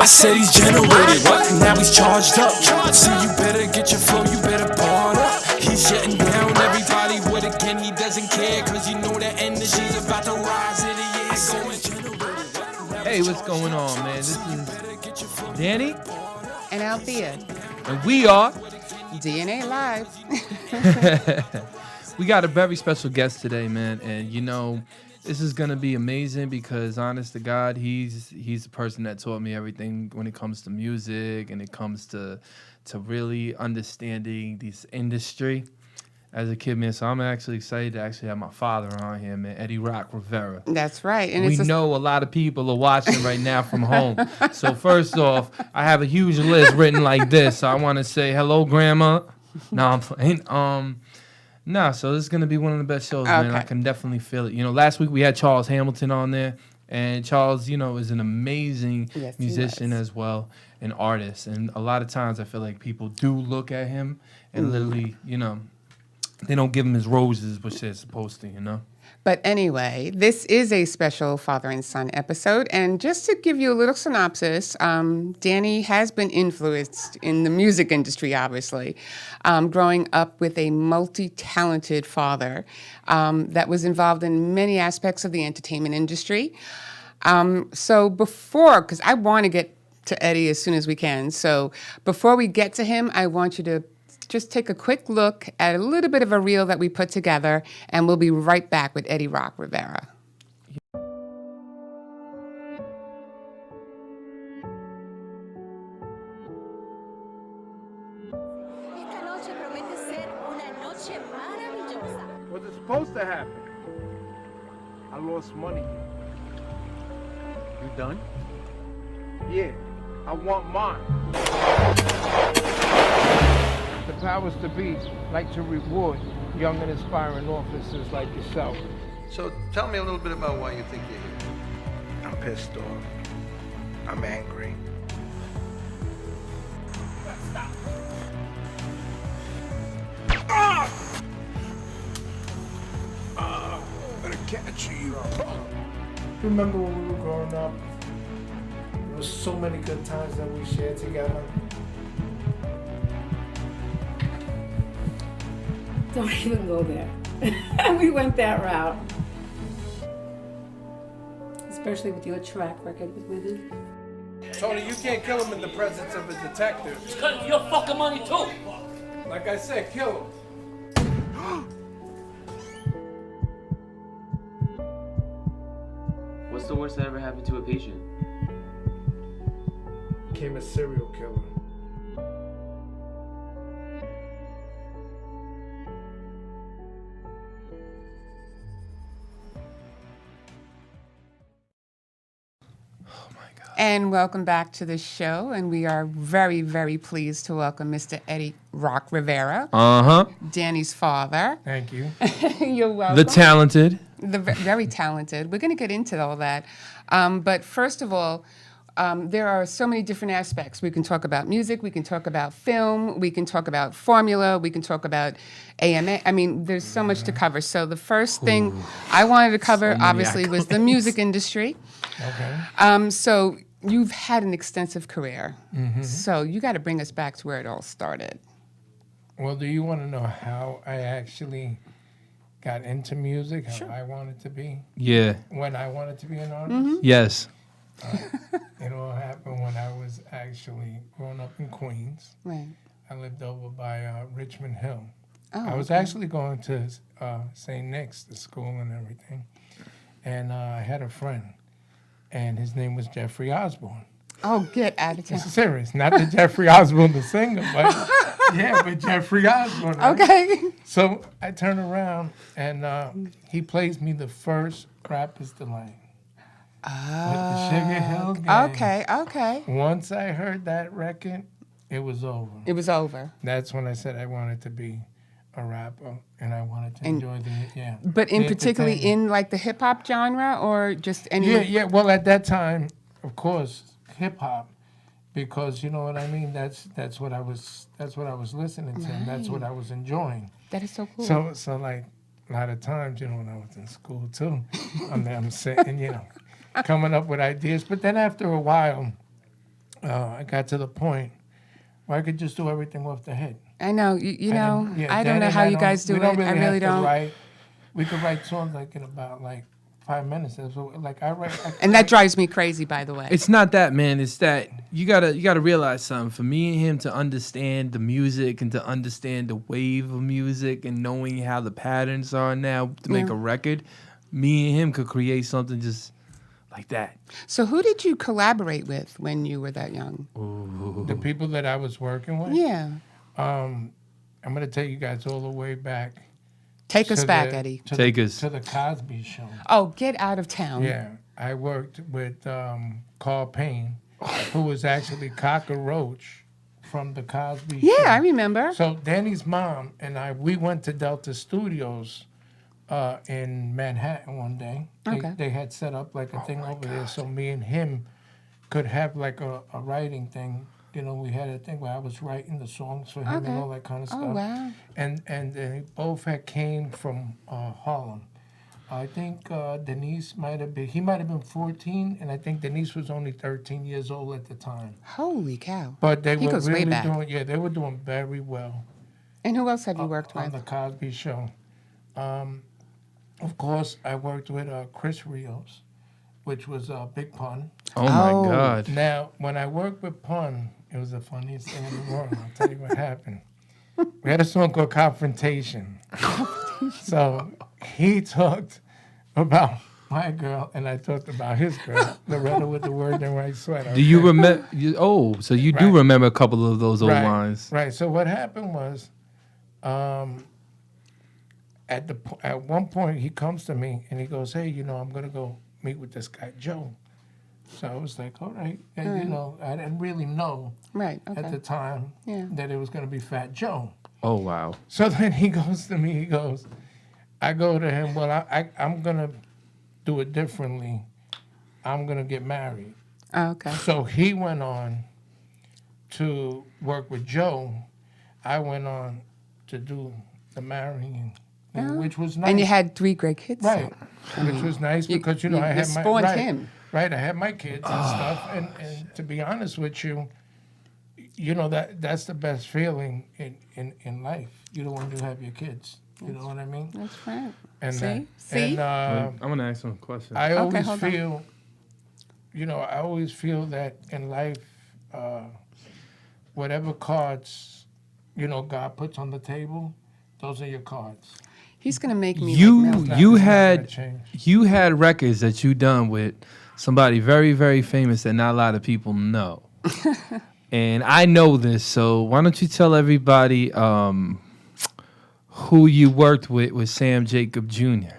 I said he's generated, what? Now he's charged up. So you better get your flow, you better bar up. He's shutting down everybody with again. He doesn't care, cause you know that energy's about to rise. Hey, what's going on, man? This is Danny and Althea, and we are DNA Live. We got a very special guest today, man, and you know this is gonna be amazing because, honest to God, he's the person that taught me everything when it comes to music and it comes to really understanding this industry as a kid, man. So I'm actually excited to actually have my father on here, man, Eddie Rock Rivera. That's right. And we know a lot of people are watching right now from home. So first off, I have a huge list written like this. So I want to say hello, Grandma. No, I'm playing. So this is going to be one of the best shows, man. I can definitely feel it. You know, last week we had Charles Hamilton on there. And Charles, you know, is an amazing musician as well, an artist. And a lot of times I feel like people do look at him and literally, you know, they don't give him his roses, which they're supposed to, you know? But anyway, this is a special father and son episode. And just to give you a little synopsis, Danny has been influenced in the music industry, obviously, growing up with a multi-talented father that was involved in many aspects of the entertainment industry. So before, because I want to get to Eddie as soon as we can. So before we get to him, I want you to just take a quick look at a little bit of a reel that we put together, and we'll be right back with Eddie Rock Rivera. What's it supposed to happen? I lost money. You done? Yeah, I want mine. The powers to be like to reward young and aspiring officers like yourself. So tell me a little bit about why you think you're here. I'm pissed off. I'm angry. Better catch you. Remember when we were growing up? There was so many good times that we shared together. Don't even go there. We went that route. Especially with your track record with women. Tony, you can't kill him in the presence of a detective. It's cutting for your fucking money too. Like I said, kill him. What's the worst that ever happened to a patient? Became a serial killer. And welcome back to the show. And we are very, very pleased to welcome Mr. Eddie Rock Rivera. Danny's father. Thank you. You're welcome. The talented. The very talented. We're going to get into all that. But first of all, there are so many different aspects. We can talk about music. We can talk about film. We can talk about formula. We can talk about AMA. I mean, there's so much to cover. So the first thing I wanted to cover, obviously, was the music industry. Okay. So you've had an extensive career. Mm-hmm. So you got to bring us back to where it all started. Well, do you want to know how I actually got into music, how I wanted to be? Yeah. When I wanted to be an artist? Mm-hmm. Yes. It all happened when I was actually growing up in Queens. Right. I lived over by Richmond Hill. Oh, I was actually going to St. Nick's, the school and everything. And I had a friend, and his name was Jeffrey Osborne. Oh, get out of town. It's serious. Not the Jeffrey Osborne, the singer, but but Jeffrey Osborne. Right? Okay. So I turn around, and he plays me the first Rapper's Delight. With the Sugar Hill Gang. Okay. Once I heard that record, it was over. It was over. That's when I said I wanted to be a rapper, and I wanted to enjoy the But in particularly in like the hip hop genre, or just any? Yeah. Well, at that time, of course, hip hop, because you know what I mean. That's what I was listening to, and that's what I was enjoying. That is so cool. So like a lot of times, you know, when I was in school too, I'm sitting, you know, coming up with ideas. But then after a while, I got to the point where I could just do everything off the head. I know. You I know, didn't- yeah, I don't Danny know and how you guys do we it. don't I really have to don't. write. We could write songs like in about like 5 minutes. So like I write. And that drives me crazy, by the way. It's not that, man. It's that you gotta realize something. For me and him to understand the music and to understand the wave of music and knowing how the patterns are now to make Yeah. a record, me and him could create something just like that. So who did you collaborate with when you were that young? The people that I was working with. Yeah. I'm gonna take you guys all the way back. Take us to back, the- Eddie. to Take the, us. to the Cosby Show. Oh, get out of town. Yeah, I worked with Carl Payne, who was actually Cockroach from the Cosby Show. Yeah, I remember. So Danny's mom and we went to Delta Studios in Manhattan one day. Okay. They had set up like a thing over there, so me and him could have like a writing thing. You know, we had a thing where I was writing the songs for him Okay. and all that kind of stuff. Oh, wow. And they both had came from Harlem. I think Denise might have been 14, and I think Denise was only 13 years old at the time. Holy cow. But they He were goes way really back. they were doing very well And who else have you worked on with? the Cosby Show. Of course, I worked with Chris Rios, which was Big Pun. Oh my Oh. God. Now, when I worked with Pun, it was the funniest thing in the world. I'll tell you what happened. We had a song called Confrontation. So he talked about my girl, and I talked about his girl, Loretta with the word and white sweater. Do you remember? So you do Right. remember a couple of those old lines. Right. So what happened was, at one point he comes to me and he goes, "Hey, I'm gonna go meet with this guy Joe." So I was like, "All right," and I didn't really know Right, at the okay. time Yeah. that it was gonna be Fat Joe. Oh wow. So then he goes to me. He goes, I go to him. Well, I'm gonna do it differently. I'm gonna get married. Oh, okay. So he went on to work with Joe. I went on to do the marrying, which was nice. And you had 3 great kids. right, which was nice because you I had my spawned right, him. Right, I had my kids and stuff. And to be honest with you, that's the best feeling in life. You don't want to have your kids. You know what I mean? That's right. And See? And, I'm gonna ask him a question. I always hold on. feel, I always feel that in life, whatever cards, God puts on the table, those are your cards. He's going to make me You like Mel. you It's not gonna had change. you had records that you done with somebody very, very famous that not a lot of people know. And I know this, so why don't you tell everybody who you worked with Sam Jacob Jr.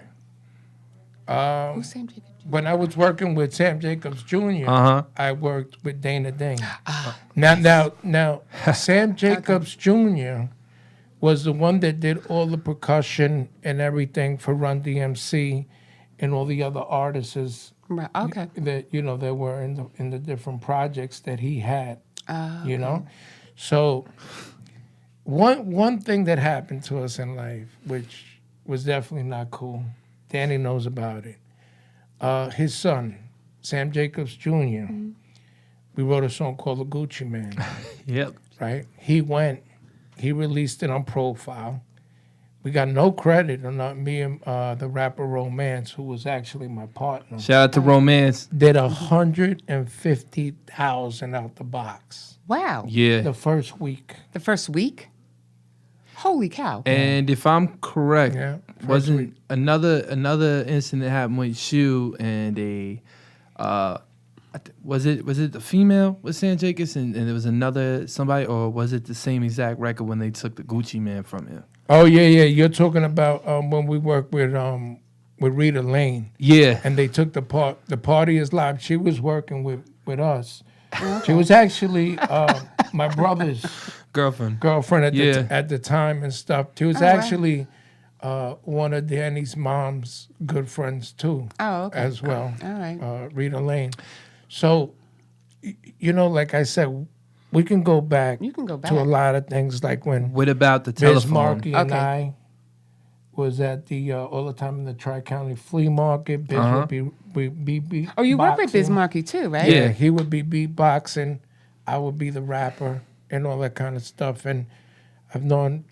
Who's Sam Jacob? When I was working with Sam Jacobs Jr., Uh-huh. I worked with Dana Ding. Now, Sam Jacobs Jr. was the one that did all the percussion and everything for Run DMC and all the other artists Right, okay. that that were in the different projects that he had. Okay. So one thing that happened to us in life, which was definitely not cool, Danny knows about it. His son, Sam Jacobs Jr., we wrote a song called The Gucci Man, Yep. right? He released it on Profile. We got no credit on not me and the rapper Romance, who was actually my partner. Shout out to Romance. Did 150,000 out the box Wow. Yeah. the first week. The first week? Holy cow. And if I'm correct, Yeah, first wasn't week. another incident happened with Shu and was it the female with Sam Jacobs and there was another somebody, or was it the same exact record when they took the Gucci Man from him? Oh yeah. You're talking about when we worked with Rita Lane, Yeah. and they took the Party is Live. She was working with us. She was actually my brother's Girlfriend. girlfriend Yeah. at the time and stuff. She was Oh, wow. actually one of Danny's mom's good friends too. Oh, okay. As well. All right. Rita Lane. So, like I said, we can go back. You can go to a back. lot of things, like when What about the Biz telephone? Markie and Okay. I was at the all the time in the Tri-County Flea Market. Biz would be Oh, you work with Biz beatboxing. Markie too, right? Yeah, he would be beatboxing I would be the rapper and all that kind of stuff. And I've known,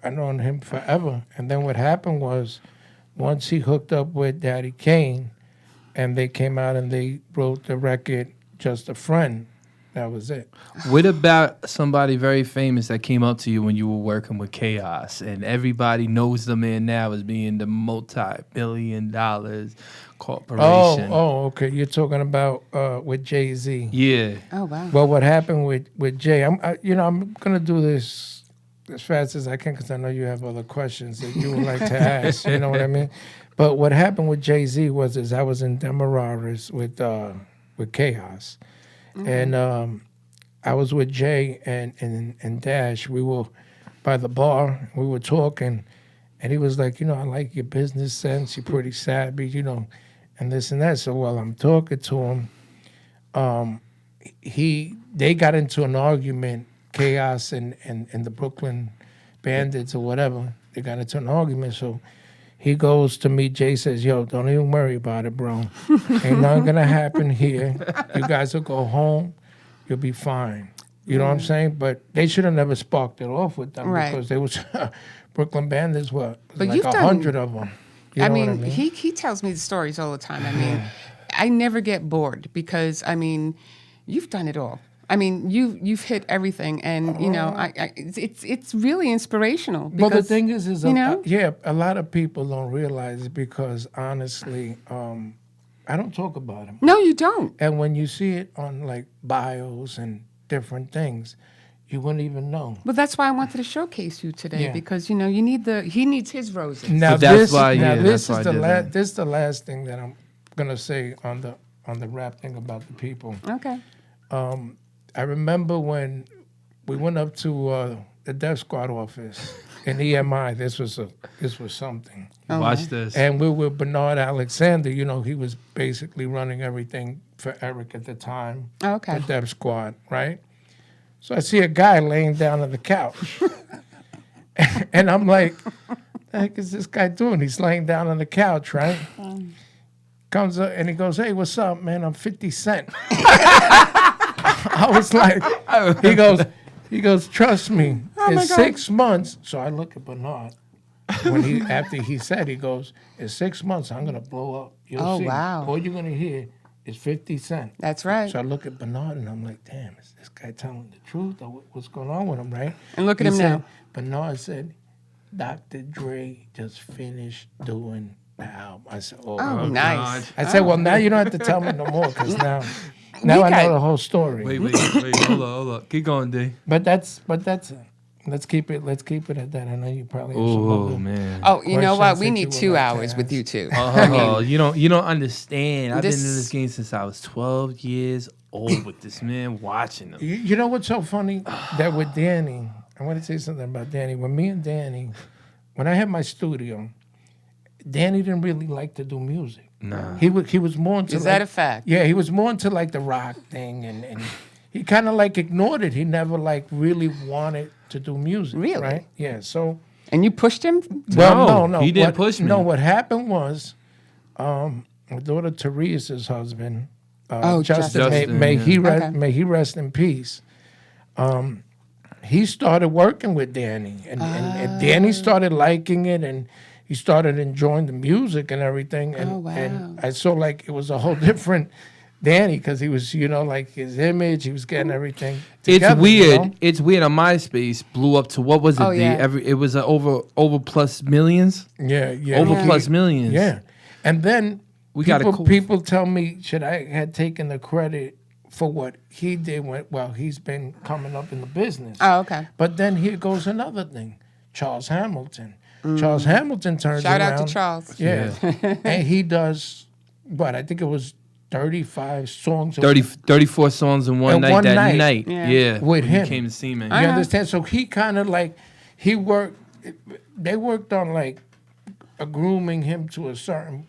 I've known him forever. And then what happened was, once he hooked up with Daddy Kane, and they came out and they wrote the record Just a Friend. That was it. What about somebody very famous that came up to you when you were working with Chaos, and everybody knows the man now as being the multi-billion-dollar corporation? Oh, okay. You're talking about with Jay-Z. Yeah. Oh, wow. Well, what happened with Jay? I'm gonna do this as fast as I can because I know you have other questions that you would like to ask. You know what I mean? But what happened with Jay-Z was I was in Demerara with Chaos. And I was with Jay and Dash. We were by the bar. We were talking. And he was like, I like your business sense. You're pretty savvy, and this and that. So while I'm talking to him, they got into an argument, Chaos and the Brooklyn Bandits or whatever. They got into an argument. So he goes to me, Jay says, yo, don't even worry about it, bro. Ain't nothing gonna happen here. You guys will go home. You'll be fine. You know what I'm saying? But they should have never sparked it off with them because they was Brooklyn Bandits, but like 100 of them. You know what I mean? He tells me the stories all the time. I mean, I never get bored because, you've done it all. You've hit everything, and it's really inspirational. Because, well, the thing is a lot of people don't realize it because honestly, I don't talk about them. No, you don't. And when you see it on like bios and different things, you wouldn't even know. But that's why I wanted to showcase you today because he needs his roses. Now this is the last thing that I'm gonna say on the rap thing about the people. Okay. I remember when we went up to the Death Squad office in EMI. This was something. Watch this. And we were Bernard Alexander. He was basically running everything for Eric at the time. Okay. The Death Squad, right? So I see a guy laying down on the couch, and I'm like, "The heck is this guy doing? He's laying down on the couch, right?" Comes up and he goes, "Hey, what's up, man? I'm 50 Cent." I was like, he goes, trust me, in 6 months. So I look at Bernard after he said, he goes, in 6 months, I'm going to blow up. You'll see. Wow. All you're going to hear is 50 Cent. That's right. So I look at Bernard and I'm like, damn, is this guy telling the truth or what's going on with him, right? And look at him now. Bernard said, Dr. Dre just finished doing the album. I said, oh nice. I said, well, now you don't have to tell me no more because now I know the whole story. Wait, hold up. Keep going, D. But that's it. Let's keep it at that. I know you probably have some Oh other man. Oh, you know what? questions We that need you would 2 like to hours with ask. you two. Oh, you don't understand. I've been in This- this game since I was 12 years old with this man watching him. You know what's so funny? That with Danny, I want to say something about Danny. When I had my studio, Danny didn't really like to do music. Nah. He was more into Is that a fact? Yeah, he was more into like the rock thing and he kind of like ignored it. He never like really wanted to do music. Really? Right? Yeah. So And you pushed him? well, no. He didn't push me. No, what happened was my daughter Teresa's husband, Justin, Justin, may yeah. he rest in peace. He started working with Danny and Danny started liking it and he started enjoying the music and everything. And, and I saw like it was a whole different Danny because he was, like his image, he was getting everything together. It's weird. It's weird. On MySpace blew up to what was it? Oh, yeah. It was over plus millions. Yeah. Over plus millions. Yeah. And then We got a cool- people tell me should I had taken the credit for what he did while he's been coming up in the business. Oh, okay. But then here goes another thing. Charles Hamilton. Charles Hamilton turns Shout around. out to Charles. Yeah. And he does I think it was 35 songs. 34 songs in one In night one that night. night. Yeah. Yeah. With when him. He came to see me. You understand? So he kind of like, they worked on like grooming him to a certain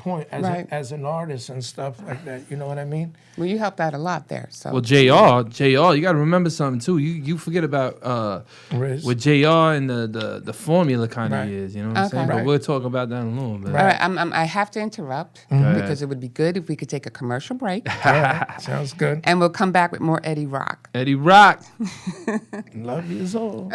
point as Right. as an artist and stuff like that. You know what I mean? Well, you helped out a lot there. So Well, JR, you got to remember something too. You forget about Riz. what JR and the formula kind of Right. is. You know what I'm Okay. saying? But Right. we'll talk about that in a little bit. all right, I have to interrupt ahead. because it would be good if we could take a commercial break, All right, sounds good. and we'll come back with more Eddie Rock. Eddie Rock. Love you all.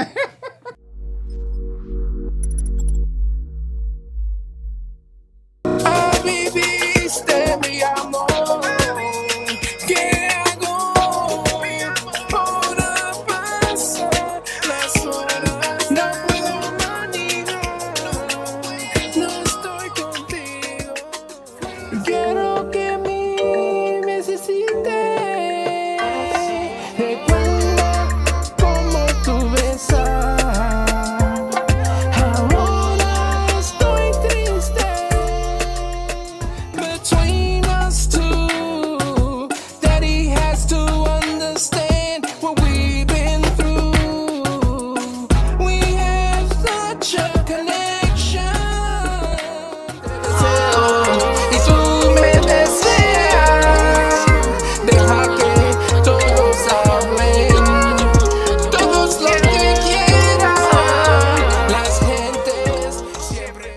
Between us two, Daddy has to understand what we've been through. We have such a connection. Y tú me deseas, deja que todos hablen, todos lo que quieran, las gentes siempre.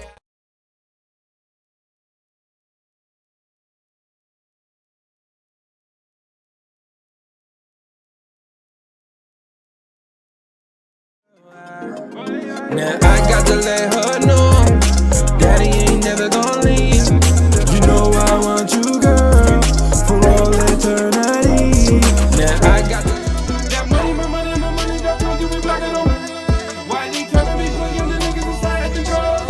Now I got to let her know, Daddy ain't never gonna leave. You know I want you, girl, for all eternity. Now I got that money, my money, my money, that don't give me back at all. Why they tryna be playing the niggas inside the girls?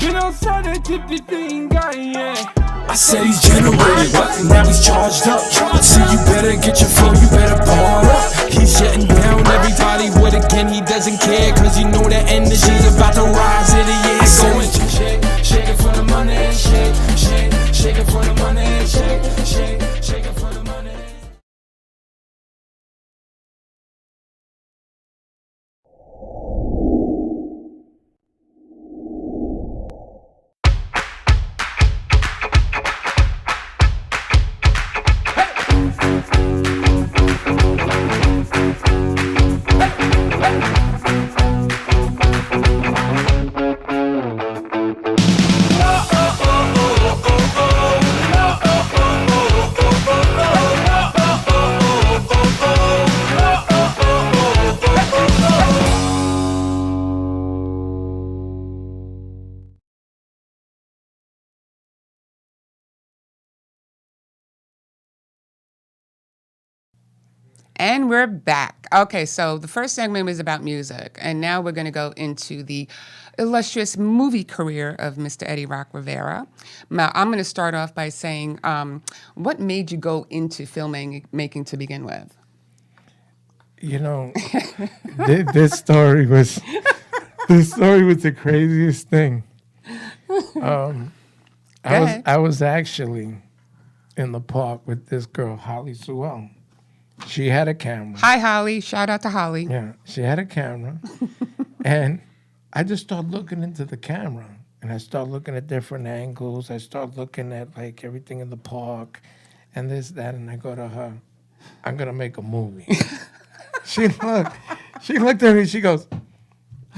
Been outside that tip the thing, guy, yeah. I said he's generated, now he's charged up. See, you better get your flow, you better bar up. He's shutting down everybody with again, he doesn't care, cause you know that energy's about to rise in the year. Going shake, shake it for the money, shake, shake, shake it for the money, shake, shake, shake it for the money. And we're back. Okay, so the first segment was about music, and now we're going to go into the illustrious movie career of Mr. Eddie Rock Rivera. Now, I'm going to start off by saying, what made you go into filmmaking to begin with? You know, this story was the craziest thing. I was actually in the park with this girl, Holly Sewell. She had a camera. Hi, Holly. Shout out to Holly. Yeah, she had a camera. And I just started looking into the camera. And I started looking at different angles. I started looking at, like, everything in the park and this, that. And I go to her, I'm going to make a movie. She looked at me. She goes, "I'm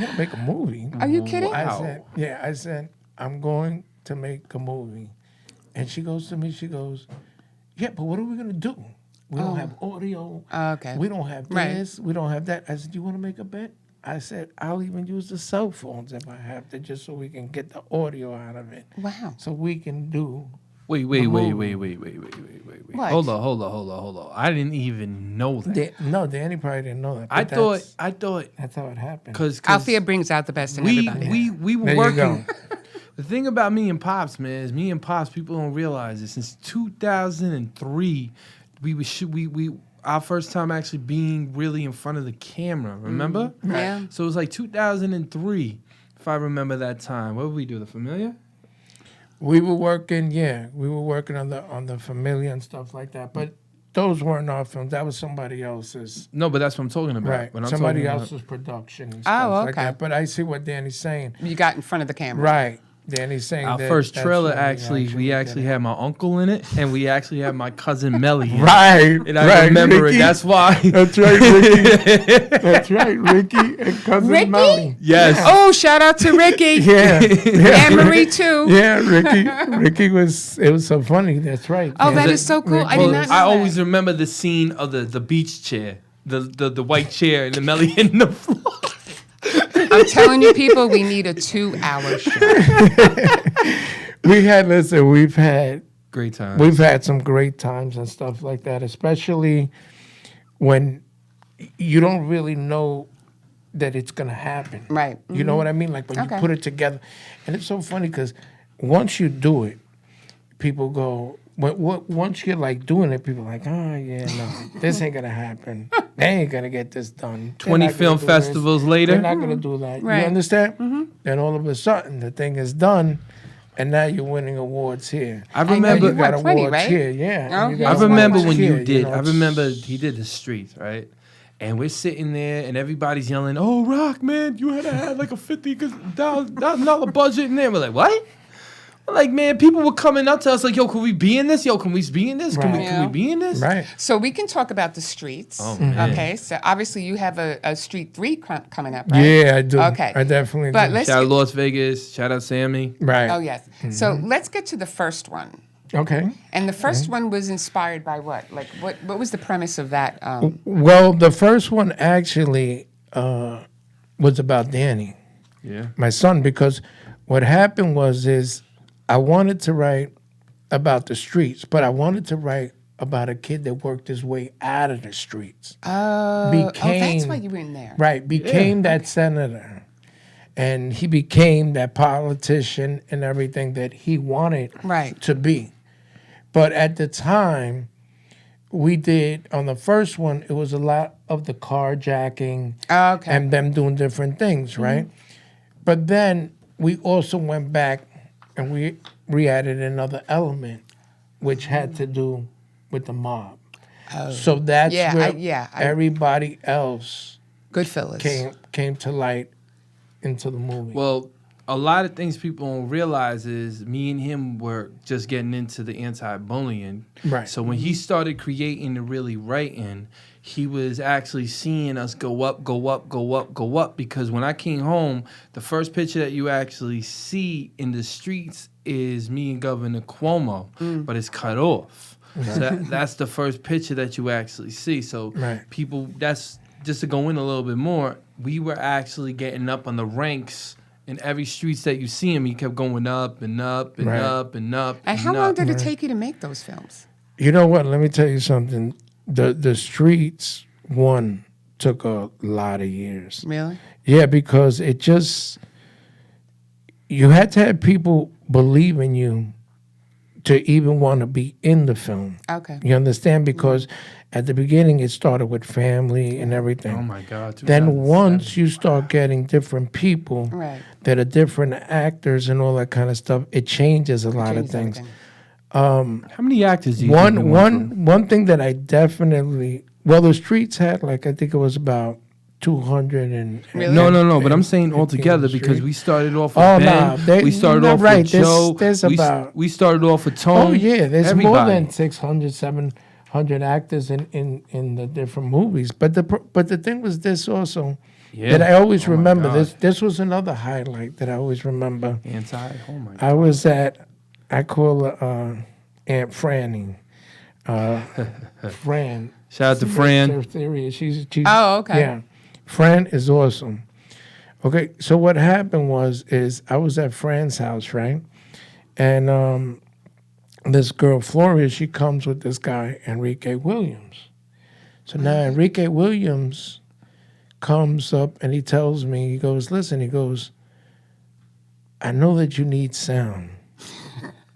gonna make a movie." Are you kidding? I said, "I'm going to make a movie." And she goes to me, she goes, "Yeah, but what are we gonna do? We don't have audio. Okay. We don't have Right. this. We don't have that." I said, "You want to make a bet?" I said, "I'll even use the cell phones if I have to, just so we can get the audio out of it. Wow. So we can do." Wait. What? Hold on. I didn't even know that. Danny probably didn't know that. I but thought that's how it happened. because Althea brings out the best in we everybody. were There you working. go. The thing about me and Pops, man, is me and Pops, people don't realize it. Since 2003, we our first time actually being really in front of the camera. Remember? Yeah. So it was like 2003, if I remember that time. What did we do? The Familiar? We were working on the Familia and stuff like that. But those weren't our films. That was somebody else's. No, but that's what I'm talking about. Right. When I'm Somebody talking about- else's production and stuff like okay. that. But I see what Danny's saying. You got in front of the camera. Right. Danny's saying Our that first that's trailer, when we actually had my uncle in it, and we actually had my cousin Melly in it. Right, And I remember Ricky. it. That's why. That's right, Ricky. That's right, Ricky and cousin Ricky? Melly. Yes. Oh, shout out to Ricky. Yeah, yeah. Anne Marie too. Yeah, Ricky was. It was so funny. That's right. Oh, yeah. that is so cool. I did not know I that. always remember the scene of the beach chair, the white chair, and the Melly hitting the floor. I'm telling you, people, we need a 2-hour show. We've had Great time. We've had some great times and stuff like that, especially when you don't really know that it's going to happen. Right. You know what I mean? Like when Okay. you put it together. And it's so funny because once you do it, people go, once you're like doing it, people are like, oh, yeah, no, this ain't going to happen. They ain't going to get this done. 20 film festivals later. They're not going to do that. Right. You understand? Then all of a sudden, the thing is done. And now you're winning awards here. I know remember. you got awards right? here, yeah. and you Oh, got I remember awards when here, you did. know, I remember he did the streets, right? And we're sitting there, and everybody's yelling, "Oh, Rock, man, you had to have like a $50,000 budget in there." We're like, "What?" We're like, man, people were coming up to us like, "Yo, can we be in this? Yo, can we be in this? Can Right. we be in this?" Right. So we can talk about the streets. Oh, man. Okay. So obviously you have a Street 3 coming up, right? Yeah, I do. Okay. I definitely But do. let's Shout out get, Las Vegas. Shout out Sammy. Right. oh yes. So let's get to the first one. Okay. And the first one was inspired by what? Like what was the premise of that? Well, the first one actually was about Danny, Yeah. my son, because what happened is I wanted to write about the streets, but I wanted to write about a kid that worked his way out of the streets. That's why you were in there. Right, became that senator. And he became that politician and everything that he wanted Right. to be. But at the time, we did, on the first one, it was a lot of the carjacking Oh, okay. and them doing different things, right? But then we also went back and we added another element, which had to do with the mob. So that's Yeah, where I- everybody else Goodfellas. came to light into the movie. Well, a lot of things people don't realize is me and him were just getting into the anti-bullying. Right. So when he started creating and really writing, he was actually seeing us go up, go up, go up, go up. Because when I came home, the first picture that you actually see in the streets is me and Governor Cuomo, but it's cut off. So that's the first picture that you actually see. So Right. people, that's just to go in a little bit more, we were actually getting up on the ranks in every streets that you see him. He kept going up and up and Right. up and up. And how long did it take you to make those films? You know what? Let me tell you something. The streets one took a lot of years. Really? Yeah, because it just you had to have people believe in you to even want to be in the film. Okay. You understand? Because at the beginning it started with family and everything. Oh my God. Then 2007. once you start getting different people Right. that are different actors and all that kind of stuff, it changes a lot of Changes things. everything. How many actors do you think we went through? One thing that I definitely the streets had like I think it was about 200 and Really? No, but I'm saying 15 altogether because street. we started off with Oh, Ben. nah, we started you're off right. with Joe. There's we, about- we started off with Tone. Oh yeah, there's everybody. more than 600, 700 actors in the different movies. But the thing was this also Yeah. that I always Oh my remember. God. This was another highlight that I always remember. Oh my God. I was I call her Aunt Franny. Fran. Shout out to Fran. Her theory is she's Oh, okay. Yeah. Fran is awesome. Okay, so what happened is I was at Fran's house, right? And this girl, Floria, she comes with this guy, Enrique Williams. So now Enrique Williams comes up and he tells me, he goes, listen, he goes, I know that you need sound.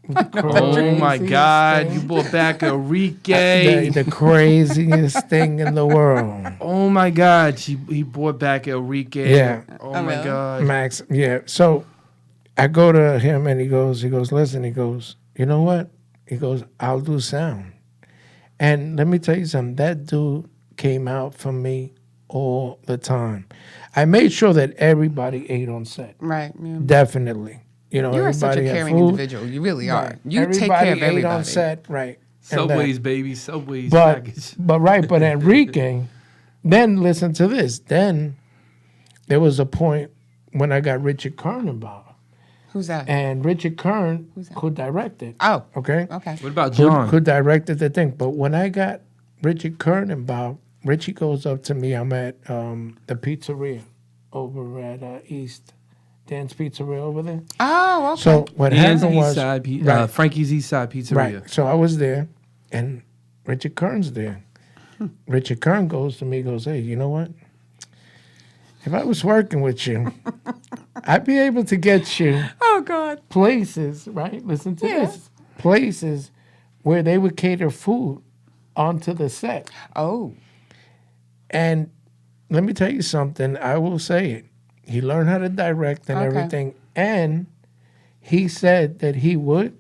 Oh my God. You brought back Enrique. The craziest thing in the world. Oh my God. He brought back Enrique. Yeah. Oh my really? God. Max, yeah. So I go to him and he goes, listen, he goes, you know what? He goes, I'll do sound. And let me tell you something, that dude came out for me all the time. I made sure that everybody ate on set. Right. Yeah. Definitely. You know, You are such a everybody had caring food. individual. You really are. Right. You everybody take care of ate everybody. on set, right? And Subways, baby, Subways But package. but Enrique, then listen to this. Then there was a point when I got Richard Kern involved, Who's that? and Richard Kern Who's that? could direct it. Oh, Okay. okay. What about John? Could direct the thing. But when I got Richard Kern involved, Richie goes up to me. I'm at the pizzeria over at East, Dan's Pizzeria over there. Oh, okay. So what Dan's happened was, right, Frankie's East Side Pizzeria. right. So I was there, and Richard Kern's there. Richard Kern goes to me, goes, hey, you know what? If I was working with you, I'd be able to get you Oh, God. places, right? Listen to Yeah. this. Places where they would cater food onto the set. Oh, And let me tell you something. I will say it. He learned how to direct and Okay. everything. And he said that he would,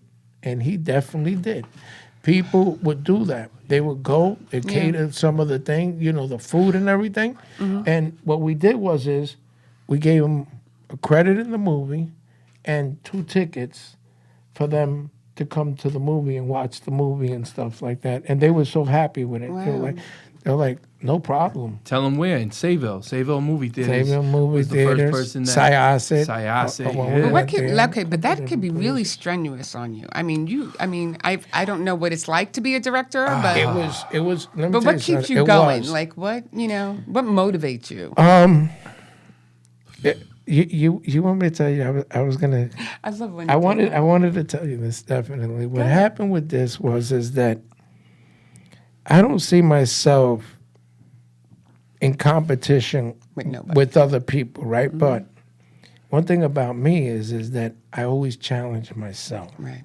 and he definitely did. People would do that. They would go and cater some of the thing, you know, the food and everything. And what we did is we gave them a credit in the movie and 2 tickets for them to come to the movie and watch the movie and stuff like that. And they were so happy with it. Wow. They're like, no problem. Tell them where in Sayville movie theaters. Sayville movie was the first theaters, person that Syosset. Syosset, Well, yeah. but what could, Yeah. okay, but that could be really strenuous on you. I mean, I don't know what it's like to be a director, but It was. Let me but tell what keeps something. you It going? was. Like what what motivates you? You want me to tell you? I was gonna. I love when I you do that. wanted to tell you this definitely. What happened with this is that I don't see myself in competition With nobody. with other people, right? But one thing about me is that I always challenge myself. Right.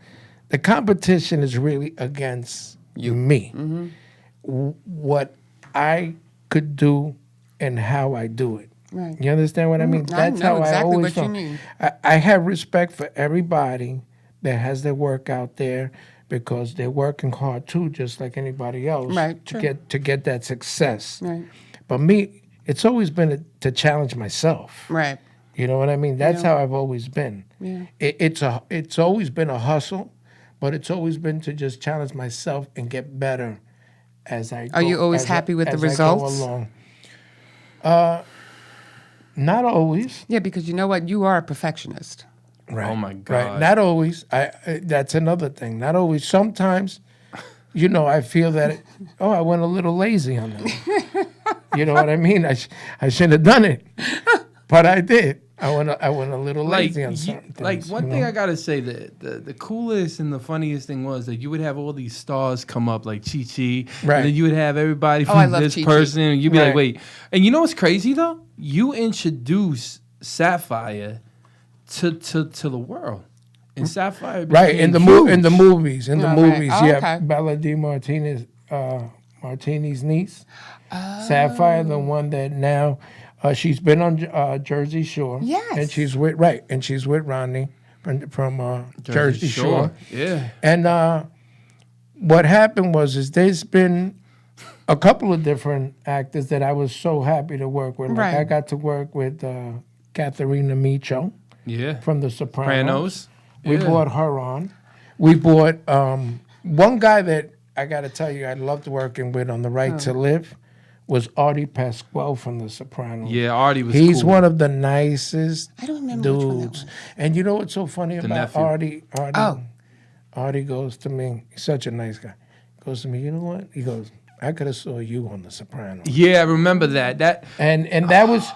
The competition is really against me. What I could do and how I do it. Right. You understand what I mean? I That's know how I exactly always what you felt. mean. I have respect for everybody that has their work out there because they're working hard too, just like anybody else, Right, to true. get that success. Right. But me, it's always been to challenge myself. Right. You know what I mean? That's Yeah. how I've always been. Yeah. It's always been a hustle, but it's always been to just challenge myself and get better as I go. Are you always as I- happy with the as I go results? along. Not always. Yeah, because you know what? You are a perfectionist. Right. Oh, my Right. God. Not always. That's another thing. Not always. Sometimes, I feel that. I went a little lazy on that. You know what I mean? I shouldn't have done it, but I did. I went a little lazy on certain things. One thing I gotta say, the coolest and the funniest thing was that you would have all these stars come up like Chi Chi, Right. and then you would have everybody I from love this Chi Chi. person, and you'd be like, Right. wait. And you know what's crazy though? You introduced Sapphire to the world, and Sapphire Right became in the huge. in the movies, Oh, right. Oh, yeah. okay. Bella D. Martini's niece, Sapphire, the one that now she's been on Jersey Shore. Yes. and she's with Rodney from Jersey Shore. Yeah. And what happened is there's been a couple of different actors that I was so happy to work with. Like Right. I got to work with Katharina Micho Yeah. from The Sopranos. Sopranos. We Yeah. brought her on. We brought one guy that I got to tell you I loved working with on The Right to Live was Artie Pasquale from The Sopranos. Yeah, Artie was He's cool. one of the nicest I don't remember which one that dudes. was. And you know what's so funny about nephew. Artie? Oh. Artie goes to me, he's such a nice guy. Goes to me, you know what? He goes, I could have saw you on The Sopranos. Yeah, I remember that. And that was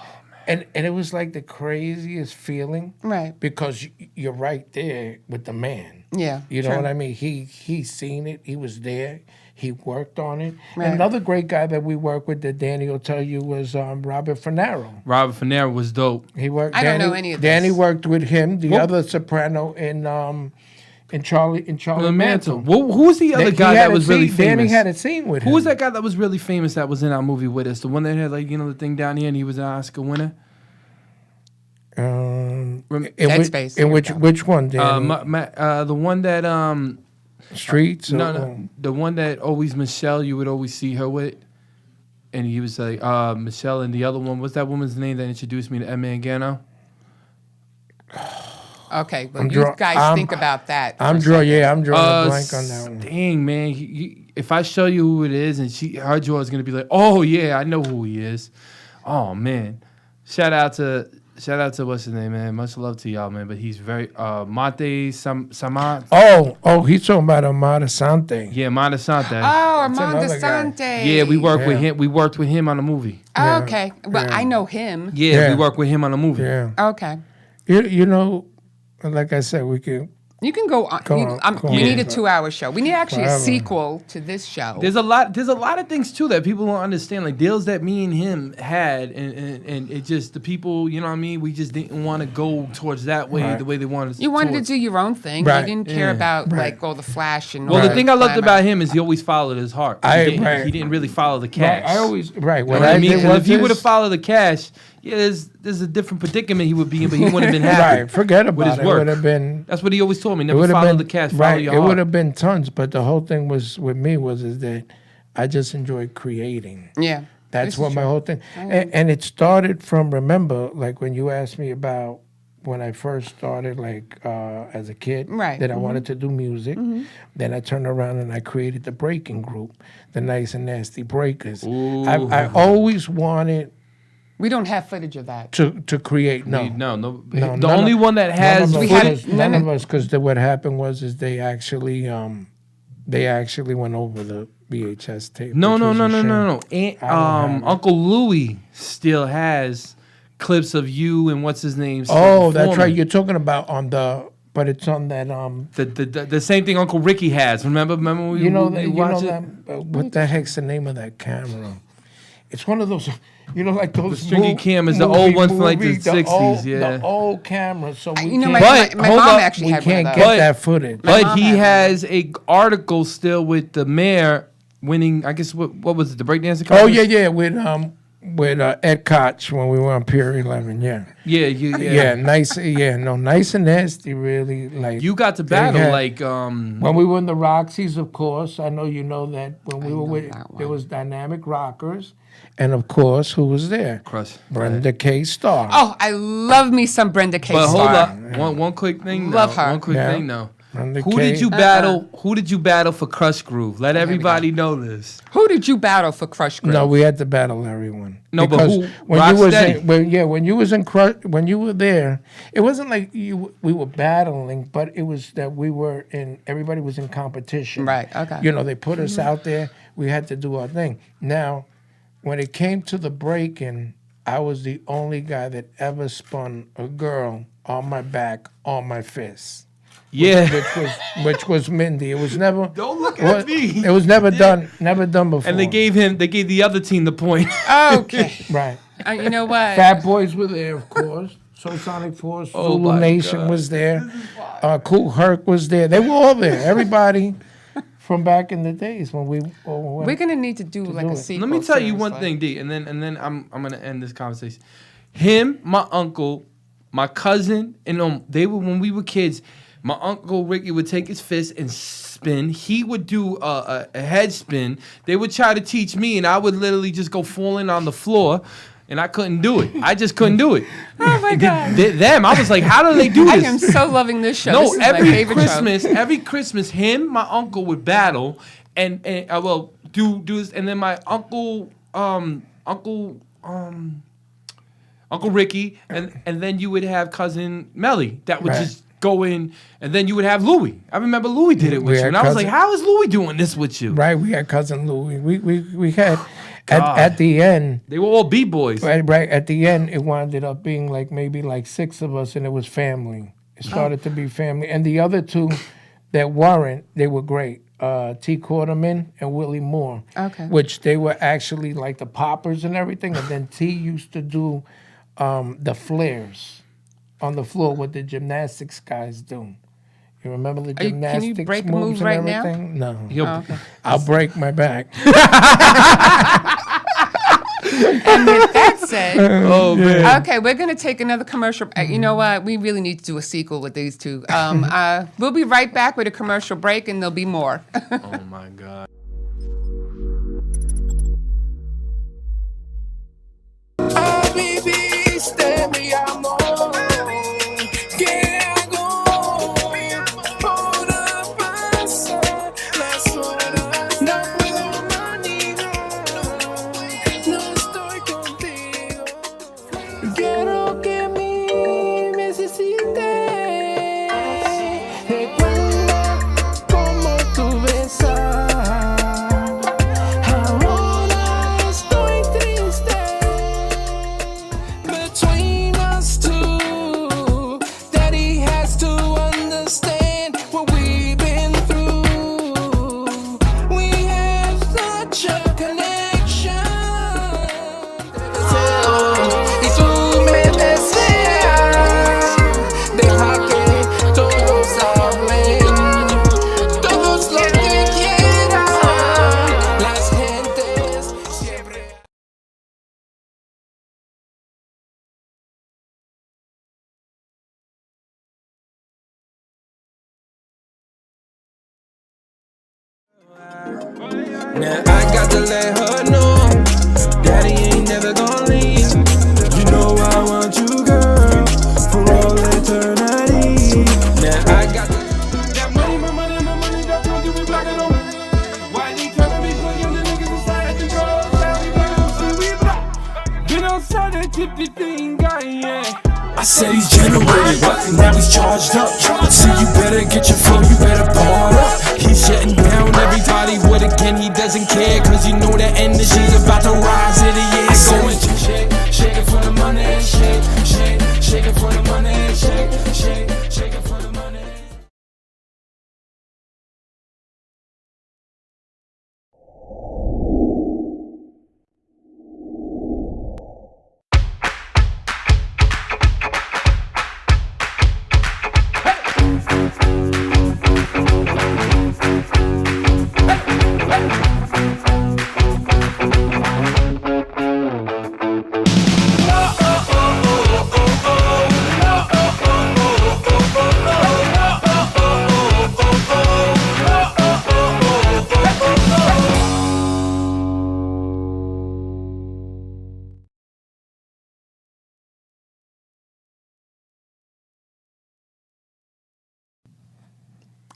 and it was like the craziest feeling. Right. Because you're right there with the man. Yeah. You know true. what I mean? He's seen it. He was there. He worked on it. Right. Another great guy that we worked with that Danny will tell you was Robert Finaro. Robert Finero was dope. He worked. I don't know any of Danny this. worked with him. The What- other soprano in Charlie The Mantle. Who was the other He guy had that a was really scene- famous? Danny had a scene with him. Who was that guy that was really famous that was in our movie with us? The one that had the thing down here and he was an Oscar winner? In Headspace. which one? Danny? The one that Streets. no, the one that always Michelle, you would always see her with, and he was like Michelle, and the other one, what's that woman's name that introduced me to Emma Gano? Okay, well, you guys think about that. I'm drawing a blank on that one. Dang, man. If I show you who it is and her jaw is going to be like, oh, yeah, I know who he is. Oh, man. Shout out to what's his name, man. Much love to y'all, man. But he's very Mate Samat. Oh, he's talking about Amada Sante. Yeah, Mate Sante. Oh, Armando Sante. Yeah, we worked with him. We worked with him on a movie. Oh, okay, well, I know him. Yeah, we worked with him on a movie. Yeah. Okay. You know, like I said, we can. You can go on. We need a 2-hour show. We need actually a sequel to this show. There's a lot of things too that people don't understand. Like deals that me and him had, and it just the people, you know what I mean. We just didn't want to go towards that way, the way they wanted. You wanted to do your own thing. Right. You didn't care about like all the flash and. Well, all the thing I loved about him is he always followed his heart. He didn't really follow the cash. I always You know what I mean? 'Cause if he would have followed the cash, there's a different predicament he would be in, but he wouldn't have been happy. Right, forget about with his it. work. It would have been. That's what he always told me. Never follow the cash, follow your It heart. would have been tons, but the whole thing was with me is that I just enjoy creating. Yeah. That's what my whole thing. And it started from, remember, like when you asked me about when I first started, like as a kid, Right. that I wanted to do music. Then I turned around and I created the breaking group, the Nice and Nasty Breakers. I always wanted We don't have footage of that. to create. No. The only one that has None of us, because what happened is they actually went over the VHS tape. No. which was a shame. Uncle Louie still has clips of you and what's his name. Oh, that's right. You're talking about but it's on that the same thing Uncle Ricky has. Remember when we watched it? What the heck's the name of that camera? It's one of those, like those The stringy cameras, the old ones from like the 60s, the old cameras. So we my can't, mom actually we had one can't of get those. that footage. But he has a article still with the mayor winning. I guess what was it? The breakdancing contest? Oh yeah, with Ed Koch when we were on Pier 11. Yeah. Nice and nasty. Really, like You got to battle like when we were in the Roxy's, of course. I know you know that when we were with there was Dynamic Rockers, and of course, who was there? Crush. Brenda K. Starr. Oh, I love me some Brenda K. But hold Starr. up, one quick thing. Love her. One quick thing though. Brenda Who K. did you battle? Who did you battle for Crush Groove? Let everybody know this. Who did you battle for Crush Groove? No, we had to battle everyone. No, but Because who? when you was Rocksteady? when you was in Crush, when you were there, it wasn't like we were battling, but it was that we were in. Everybody was in competition. Right, okay. They put us out there. We had to do our thing. Now, when it came to the breaking, I was the only guy that ever spun a girl on my back on my fist. Yeah. Which was Mindy. It was never. Don't look at me. It was never done before. And they gave the other team the point. Okay. Right. You know what? Fat Boys were there, of course. Soul Sonic Force, Zulu my Nation God. was there. Cool Herc was there. They were all there. Everybody from back in the days when we all went. We're gonna need to do like a sequel. Let me tell you one seriously. thing, D, and then I'm gonna end this conversation. Him, my uncle, my cousin, and they were when we were kids. My uncle Ricky would take his fist and spin. He would do a head spin. They would try to teach me, and I would literally just go falling on the floor, and I couldn't do it. I just couldn't do it. Oh my God. Them, I was like, how do they do I this? am so loving this show. No, This is my every favorite every Christmas, him, my uncle would battle, and do this, and then my uncle Ricky, and then you would have cousin Melly that would just go in, and then you would have Louie. I remember Louie did it with you, and I was like, how is Louie doing this with you? Right, we had cousin Louie. We had at the end. They were all B-boys. Right, at the end, it wound up being like maybe like 6 of us, and it was family. It started to be family, and the other 2 that weren't, they were great. T. Quarterman and Willie Moore. Okay. Which they were actually like the poppers and everything, and then T used to do the flares on the floor, what the gymnastics guys do. You remember the Can you gymnastics break a moves move right and now? everything? No. Okay. I'll break my back. And with that said, Oh man. okay, we're gonna take another commercial. You know what? We really need to do a sequel with these 2. We'll be right back with a commercial break, and there'll be more. Oh my God. Baby, mi amor, ¿qué hago I got to let her know, daddy ain't never gonna leave. You know I want you, girl, for all eternity. Now I got that money, my money, my money, that's gonna give me black and on. Why they tryna be putting the niggas inside the girls? Been outside that tippy thing, guy, yeah. I said he's generated, now he's charged up. So you better get your flow, you better bar up. He's shutting down everybody with again, he doesn't care. Cause you know that energy's about to rise in the air. Going shake, shake it for the money, shake, shake, shake it for the money, shake, shake, shake it for the money.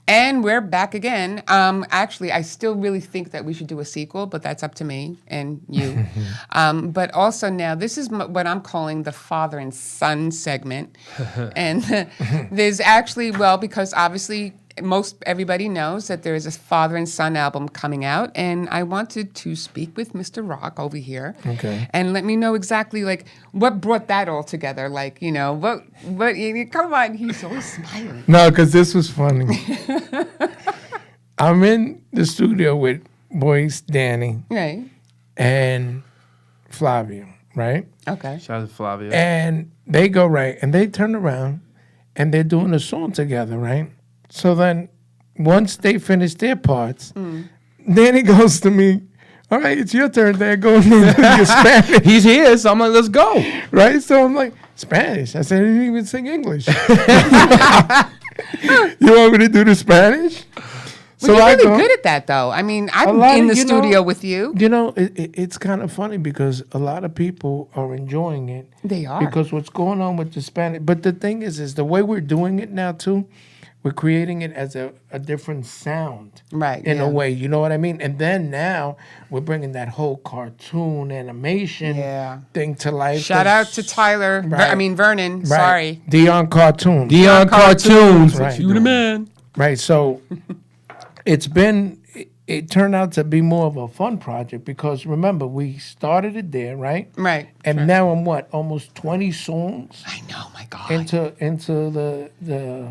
And we're back again. Actually, I still really think that we should do a sequel, but that's up to me and you. But also now, this is what I'm calling the father and son segment. And there's actually, well, because obviously everybody knows that there is a father and son album coming out, and I wanted to speak with Mr. Rock over here. Okay. And let me know exactly like what brought that all together. Like, you know, what come on, he's always smiling. No, because this was funny. I'm in the studio with boys Danny Right. and Flavio, right? Okay. Shout out to Flavio. And they go right, and they turn around, and they're doing a song together, right? So then, once they finish their parts, Danny goes to me, all right, it's your turn there, go in and do your Spanish. He's here, so I'm like, let's go. Right? So I'm like, Spanish? I said, I didn't even sing English. You want me to do the Spanish? Well, you're really good at that, though. I mean, I'm in the studio with you. You know, it's kind of funny because a lot of people are enjoying it. They are. Because what's going on with the Spanish. But the thing is the way we're doing it now, too, we're creating it as a different sound. Right. In a way, you know what I mean? And then now we're bringing that whole cartoon animation thing to life. Shout out to Tyler. Right. Vernon. Right. Sorry. Dion Cartoon. Dion Cartoons. Right. You the man. Right. So it turned out to be more of a fun project because remember, we started it there, right? Right. And now I'm almost 20 songs I know, my God. into the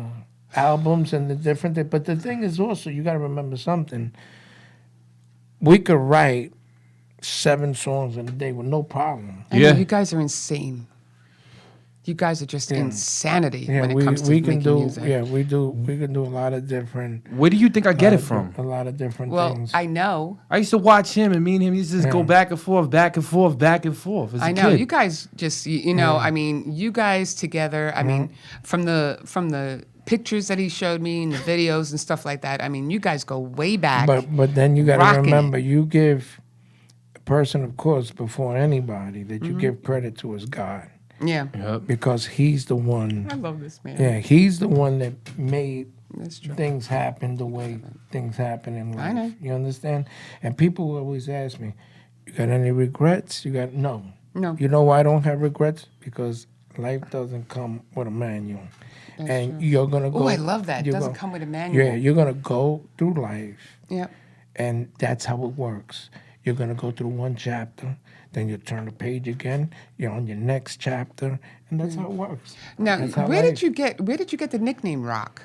albums and the different things. But the thing is also, you got to remember something. We could write 7 songs in a day with no problem. I know, you guys are insane. You guys are just insanity when it comes to making music. Yeah, we can do a lot of different. Where do you think I get it from? A lot of different Well, things. I know. I used to watch him, and me and him used to just go back and forth, back and forth, back and forth. As a I know. kid. You guys just, you know, I mean, you guys together, I mean, from the pictures that he showed me and the videos and stuff like that, I mean, you guys go way back. But then you got to rocking remember, it. you give a person, of course, before anybody that you give credit to is God. Yeah. Yep. Because he's the one. I love this man. Yeah, he's the one that made That's true. things happen the way things happen in life. I know. You understand? And people always ask me, you got any regrets? No. No. You know why I don't have regrets? Because life doesn't come with a manual. And you're going to go. Oh, I love that. It doesn't come with a manual. Yeah, you're going to go through life. Yeah. And that's how it works. You're going to go through one chapter, then you turn the page again, you're on your next chapter, and that's how it works. Now, That's how where life- did you get the nickname Rock?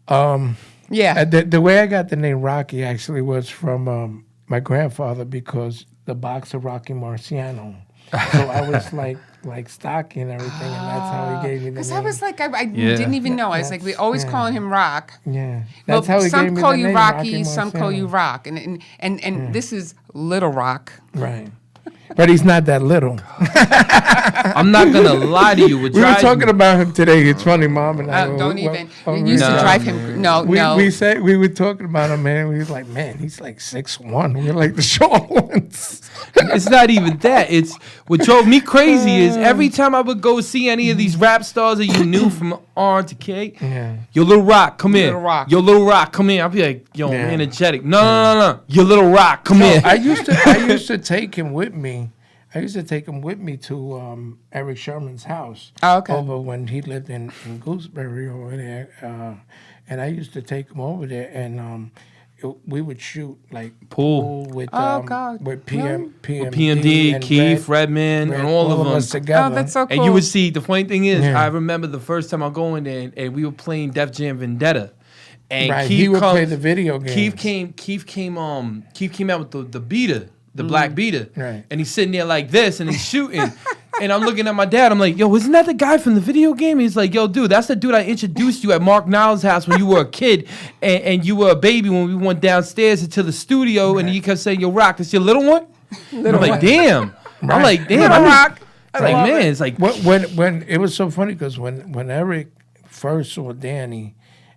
Yeah. Yeah. The way I got the name Rocky actually was from my grandfather because the boxer Rocky Marciano. So I was like stocky and everything, and that's how he gave me the name. Because I was like, I didn't even know. I was like, we always calling him Rock. Yeah, that's how he some gave me call the you name, Rocky, some call Marciano. you Rock, and this is Little Rock. Right. but he's not that little. I'm not gonna lie to you. We were talking about him today. It's funny, Mom and I. Don't even. You used to drive him. No. We were talking about him, man. We was like, man, he's like 6'1". We're like the short ones. It's not even that. It's what drove me crazy is every time I would go see any of these rap stars that you knew from R to K. Yeah. Yo, Little Rock, come here. Little Rock. Yo, Little Rock, come here. I'll be like, yo, Enjetic. No. Yo, Little Rock, come here. I used to take him with me. I used to take him with me to Eric Sherman's house. Oh, okay. Over when he lived in Gooseberry over there. And I used to take him over there, and we would shoot like Pool. with God. with Really? PMD, and Keith, Redman, and all of them. us together. Oh, that's so cool. And you would see, the funny thing is, Yeah. I remember the first time I go in there, and we were playing Def Jam Vendetta. And Right, Keith he would comes- play the video games. Keith came out with the beater, the black beater. Right. And he's sitting there like this, and he's shooting. And I'm looking at my dad. I'm like, yo, isn't that the guy from the video game? He's like, yo, dude, that's the dude I introduced you at Mark Niles' house when you were a kid and you were a baby when we went downstairs into the studio. And he kept saying, yo, Rock, this your little one? I'm like, damn. Right. I'm like, damn. Little Rock. It's like, man, it's like, When it was so funny because when Eric first saw Danny,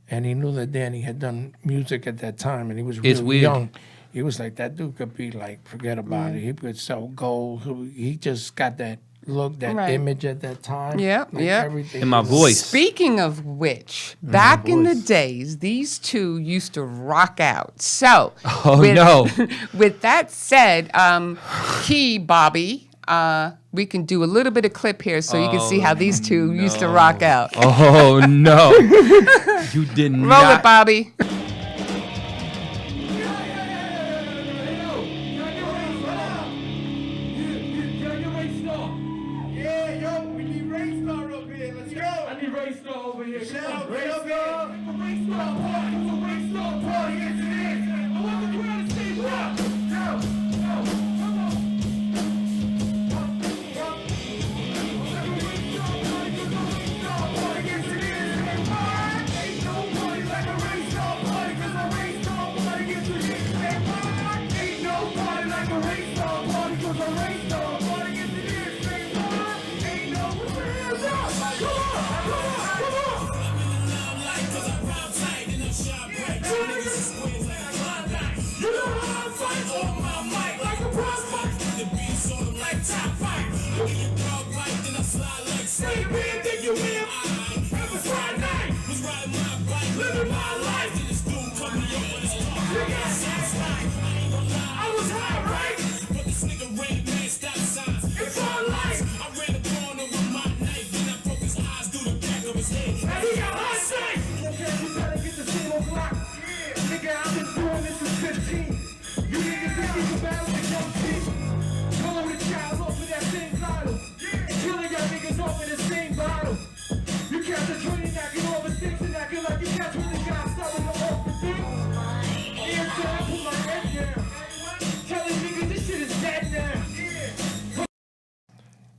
and he knew that Danny had done music at that time, and he was It's really weird. young. He was like, that dude could be like, forget about it. He could sell gold. He just got that look, that Right. image at that time. Yep, Like yep. everything in my was- voice. Speaking of which, back in the days, these two used to rock out. So, Oh, no. With that said, Key, Bobby, we can do a little bit of clip here so you can see how these two used to rock out. oh, no. You did Roll not. it, Bobby.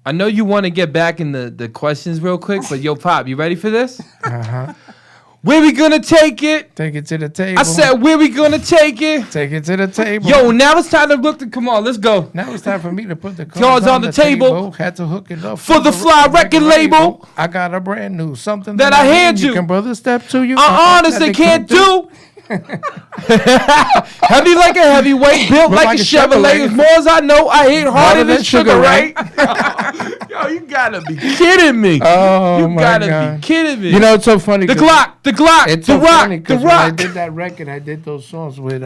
I know you want to get back in the questions real quick, but yo, Pop, you ready for this? Uh-huh. Where we gonna take it? Take it to the table. I said, where we gonna take it? Take it to the table. Yo, now it's time to look. Come on, let's go. Now it's time for me to put the Cards on the table. Had to hook it up For the fly record label. I got a brand new something That I hand you. Can brother step to you. Honest, they can't do. Heavy like a heavyweight, built like a Chevrolet. As more as I know, I hate harder than sugar, right? Yo, you gotta be kidding me. Oh You my gotta God. be kidding me. You know, it's so funny. the 'cause Glock, It's the so rock, funny the 'cause when I rock. did that record, I did those songs with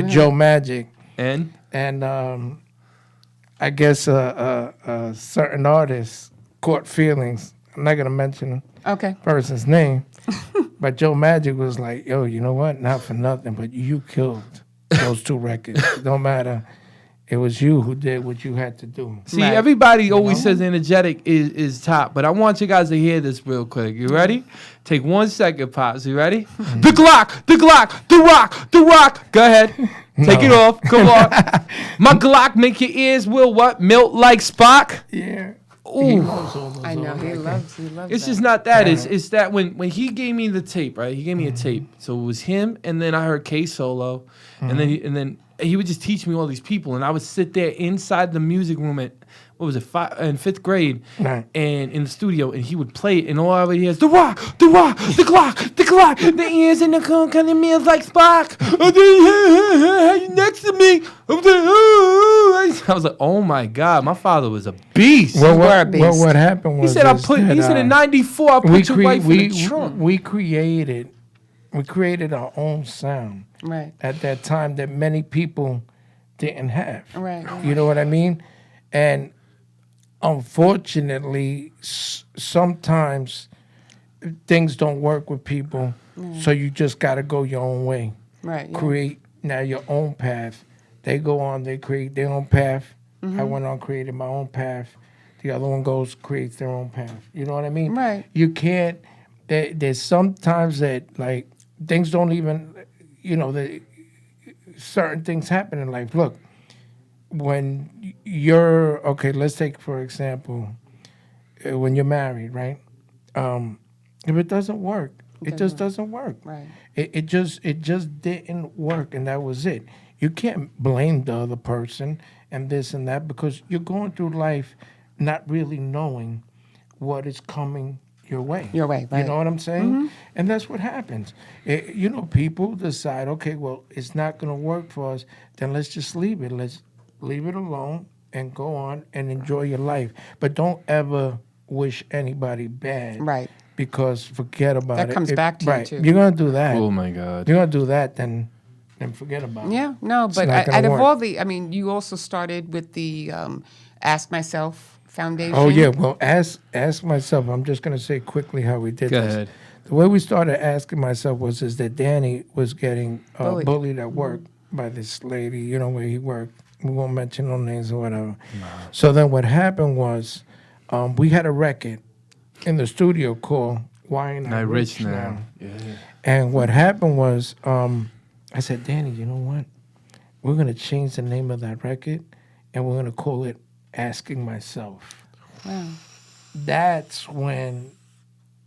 Joe Magic, And and I guess certain artists caught feelings. I'm not gonna mention Okay. person's name, but Joe Magic was like, "Yo, you know what? Not for nothing, but you killed those two records. It don't matter. It was you who did what you had to do." see, Right. everybody always says Enjetic is top, but I want you guys to hear this real quick. You ready? Take 1 second, Pops. You ready? The Glock, the rock, the rock. Go ahead. Take it off. Come on. My Glock make your ears will what? Melt like Spock? Yeah. Ooh. I know he loves. It's that. just not that. It's that when he gave me the tape, right? He gave me a tape. So it was him, and then I heard K Solo, and then he would just teach me all these people, and I would sit there inside the music room at what was it, in 5th grade, Right. and in the studio, and he would play it, and all I would hear is the rock, the clock, the ears in the cone, kind of meals like Spock. Next to me, I was like, oh my God, my father was a beast. You were a beast. What happened was He said, he said in '94, I put your wife in the trunk. we created our own sound Right. at that time that many people didn't have. Right. You know what I mean? And unfortunately, sometimes things don't work with people, so you just got to go your own way. Right. Yeah. Create now your own path. They go on, they create their own path. I went on, created my own path. The other one goes, creates their own path. You know what I mean? Right. You can't, there's sometimes that, like, things don't even, certain things happen in life. Look, when you're, okay, let's take, for example, when you're married, right? If it doesn't work, it just doesn't work. Right. It just didn't work, and that was it. You can't blame the other person and this and that because you're going through life not really knowing what is coming your way. Your way, right. You know what I'm saying? And that's what happens. People decide, okay, well, it's not going to work for us, then let's just leave it. Let's leave it alone and go on and enjoy your life. But don't ever wish anybody bad. Right. Because forget about it. That comes back to you, too. You're going to do that. Oh my God. You're going to do that, then forget about it. Yeah, no, but not gonna out of work. all the, I mean, you also started with the Ask Myself Foundation. Oh, yeah. Well, ask myself. I'm just going to say quickly how we did Go this. ahead. The way we started asking myself was that Danny was getting bullied at work by this lady, where he worked. We won't mention no names or whatever. So then what happened was we had a record in the studio called Why Ain't I Rich Now? Yeah. And what happened was I said, Danny, you know what? We're going to change the name of that record, and we're going to call it Asking Myself. Wow. That's when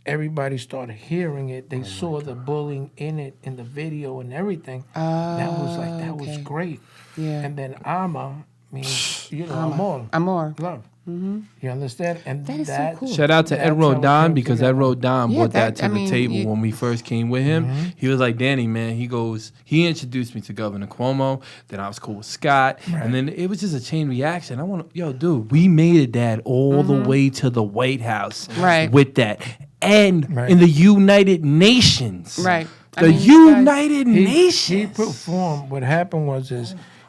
everybody started hearing it. They saw the bullying in it, in the video and everything. That was okay. great. Yeah. And then Ama means, amor. Amor. Love. You understand? And That is so cool. Shout out to Ed that's how it Rodon came because together. Ed Rodon Yeah, brought that that- to I the mean, table when we first came with him. He was like, Danny, man, he introduced me to Governor Cuomo. Then I was cool with Scott. And then it was just a chain reaction. Dude, we made it, Dad, all the way to the White House Right. with that. And Right. in the United Nations. Right. The United He Nations. performed. What happened was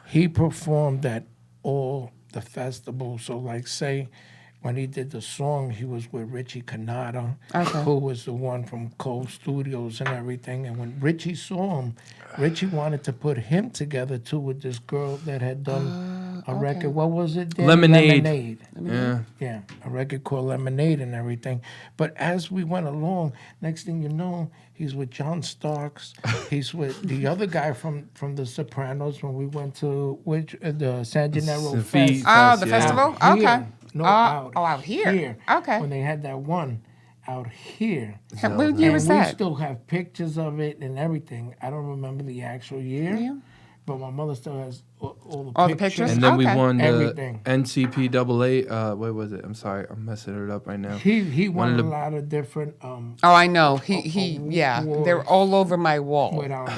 he performed at all the festivals. So, like, say, when he did the song, he was with Richie Canada, Okay. who was the one from Cole Studios and everything. And when Richie saw him, Richie wanted to put him together, too, with this girl that had done a record. What was it? Danny? Lemonade. Lemonade. Yeah. Yeah, a record called Lemonade and everything. But as we went along, next thing you know, he's with John Starks. He's with the other guy from The Sopranos when we went to the San Gennaro The Fest. feast. Oh, the Yeah. festival? Here. Okay. No, out here. Okay. When they had that one out here. What year was And we that? still have pictures of it and everything. I don't remember the actual year. Yeah. But my mother still has all All the the pictures. pictures? And then we Okay. won the Everything. NCPAA. What was it? I'm sorry, I'm messing it up right now. He One won of a the- lot of different Oh, I know. Yeah. They're all over my wall. without.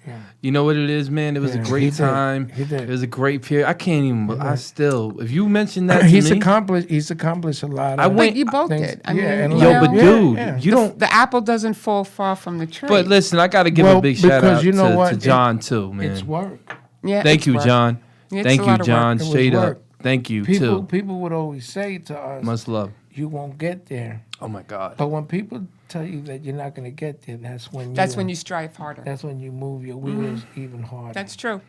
Yeah. You know what it is, man? It was Yeah, a he great did. time. He did. It was a great period. I can't even. I still. If you mention that to He's me, accomplished. He's accomplished a lot. I of went- But you both things. did. I Yeah, mean, and you yo, know, but dude, yeah. you don't. the apple doesn't fall far from the tree. But listen, I got to give Well, a big shout because out you know to what? John too, man. It's work. yeah, Thank it's you, work. John. It's Thank a you, lot of work. John. It was Straight up. work. Thank you People too. people would always say to us, Much love. "You won't get there." Oh my God. But when people tell you that you're not going to get there, that's when You strive harder. That's when you move your wheels even harder. That's true.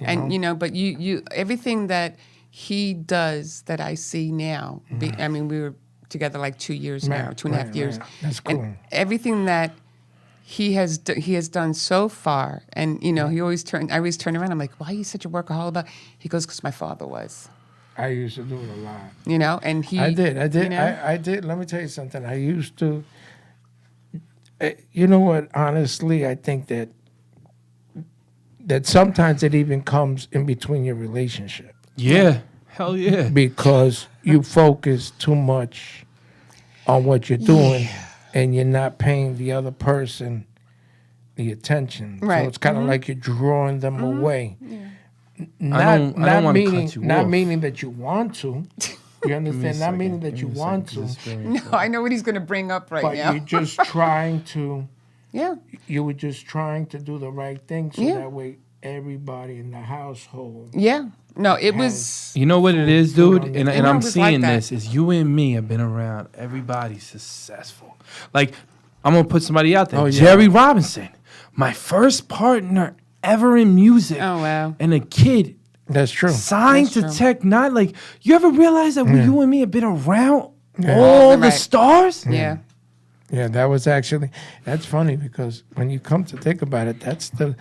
know? And but you everything that he does that I see now. I mean, we were together like 2 years now, Right, 2.5 right, years. right. That's And cool. everything that he has done so far, and I always turn around. I'm like, why are you such a workaholic about? He goes, because my father was. I used to do it a lot. And he. I did. you know? I did. Let me tell you something. I used to. You know what? Honestly, I think that that sometimes it even comes in between your relationship Yeah. Hell yeah. because you focus too much on what you're doing and you're not paying the other person the attention. Right. So it's kind of like you're drawing them away. I don't wanna meaning, cut you not off. meaning that you want to. You understand? Not meaning that you want to, No, I know what he's going to bring up right but now. you're just trying to. Yeah. You were just trying to do the right thing, so Yeah. that way everybody in the household. Yeah. No, it was. You know what it is, dude? And You know, I'm it was like seeing that. this is you and me have been around everybody successful. Like, I'm going to put somebody out there. Oh, yeah. Jerry Robinson, my first partner ever in music. Oh, wow. And a kid That's true. signed That's to true. Tech Nine. Like, you ever realize that you and me have been around all the Right. stars? Yeah. Yeah, that's funny because when you come to think about it, that's the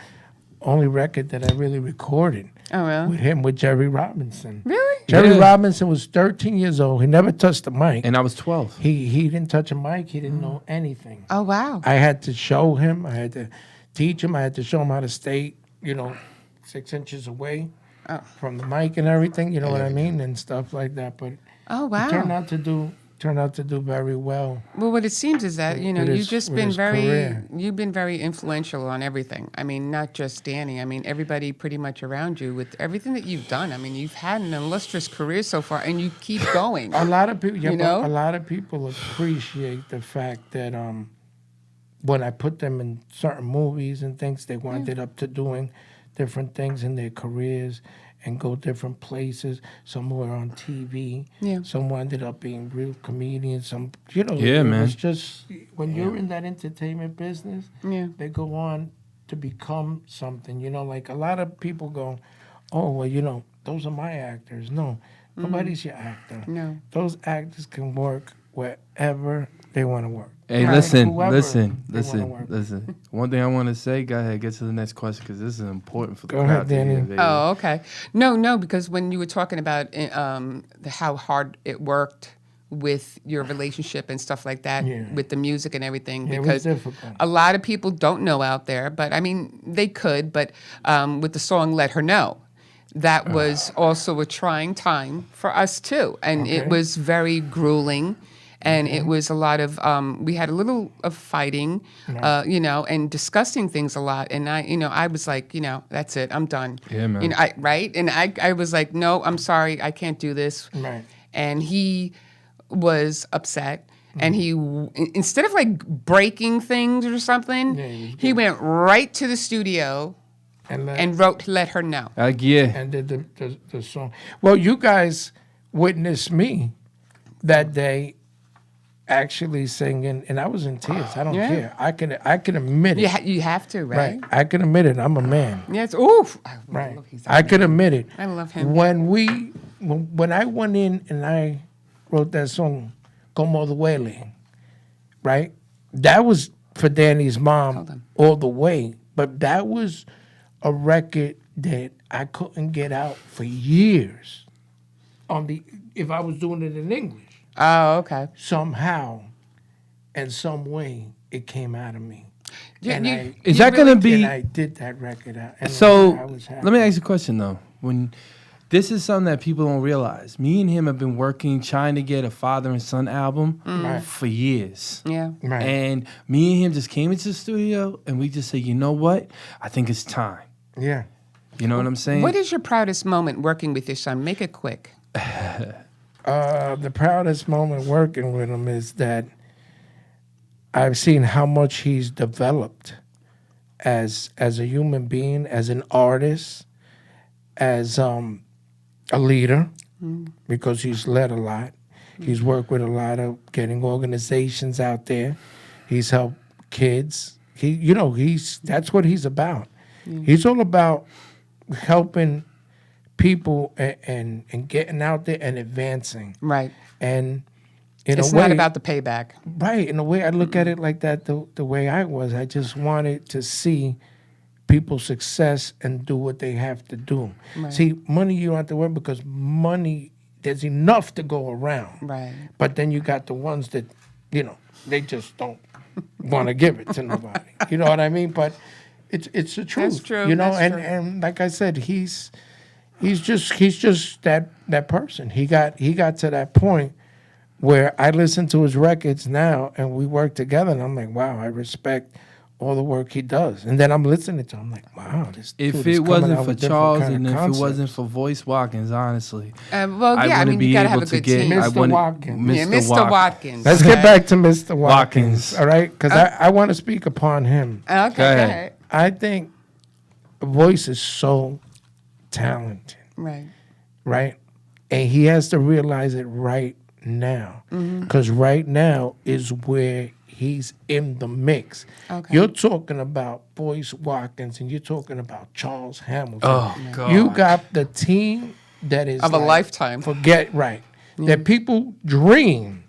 only record that I really recorded Oh, well. with Jerry Robinson. Really? Jerry Yeah. Robinson was 13 years old. He never touched a mic. And I was 12. He didn't touch a mic. He didn't know anything. Oh, wow. I had to show him. I had to teach him. I had to show him how to stay, 6 inches away from the mic and everything. You know what I mean, and stuff like that. But Oh, wow. he turned out to do very well. Well, what it seems is that with you've his- just with been his very, career. you've been very influential on everything. I mean, not just Danny. I mean, everybody pretty much around you with everything that you've done. I mean, you've had an illustrious career so far, and you keep going. A lot of people, You know? a lot of people appreciate the fact that when I put them in certain movies and things, they wound up to doing different things in their careers and go different places. Some were on TV. Yeah. Some wound up being real comedians. Some, Yeah, it man. was just when you're in that entertainment business, Yeah. they go on to become something. Like a lot of people go, oh, well, those are my actors. No, nobody's your actor. No. Those actors can work wherever they want to work. Hey, Right? listen. Whoever they wanna work. One thing I want to say, go ahead, get to the next question because this is important for the Go crowd ahead, to hear, Danny. baby. Oh, okay. No, because when you were talking about how hard it worked with your relationship and stuff like that, Yeah. with the music and everything, Yeah, it was because difficult. a lot of people don't know out there, but I mean, they could, but with the song Let Her Know, that was also a trying time for us too. And it Okay. was very grueling. And it was a lot of, we had a little of fighting, and discussing things a lot. And I was like, that's it, I'm done. Yeah, man. Right? And I was like, no, I'm sorry, I can't do this. Right. And he was upset. And he, instead of like breaking things or something, he went right to the studio and wrote Let Her Know. Yeah. and did the song. Well, you guys witnessed me that day actually singing, and I was in tears. I don't Yeah. care. I can admit it. You have to, Right. right? I can admit it. I'm a man. Yes. Oof. Right. He's I can admit it. I love him. When I went in and I wrote that song, Como Duele, right? That was for Danny's Hold mom on. all the way. But that was a record that I couldn't get out for years. If I was doing it in English. Oh, okay. Somehow, in some way, it came out of me. And Is that going to be... I did that record out. And So I was happy. let me ask you a question though. When this is something that people don't realize, me and him have been working trying to get a father and son album Right. for years. Yeah. Right. And me and him just came into the studio and we just say, you know what? I think it's time. Yeah. You know what I'm saying? What is your proudest moment working with your son? Make it quick. The proudest moment working with him is that I've seen how much he's developed as a human being, as an artist, as a leader, because he's led a lot. He's worked with a lot of getting organizations out there. He's helped kids. That's what he's about. He's all about helping people and getting out there and advancing. Right. And in It's a way, not about the payback. right. In a way, I look at it like that. The way I was, I just wanted to see people's success and do what they have to do. Right. See, money you don't have to worry because money there's enough to go around. Right. But then you got the ones that, they just don't want to give it to nobody. You know what I mean? But it's the truth. true, You know, that's true. and like I said, he's just that person. He got to that point where I listen to his records now, and we work together, and I'm like, wow, I respect all the work he does. And then I'm listening to him, I'm like, wow, this dude If is it coming wasn't out for with different Charles kind of and if it concepts. wasn't for Voice Watkins, honestly, Well, I yeah, I wouldn't mean, be you gotta able have a to good get. team. I Mr. wouldn't- Watkins. Yeah, Mr. Watkins. Let's okay. get back to Mr. Watkins, Watkins. all right? Because I want to speak upon him. Okay, Go go ahead. ahead. I think Voice is so talented, Right. right? And he has to realize it right now. Because right now is where he's in the mix. Okay. You're talking about Voice Watkins and you're talking about Charles Hamilton. Oh God! You got the team that is Of a like, lifetime. Forget right. That people dream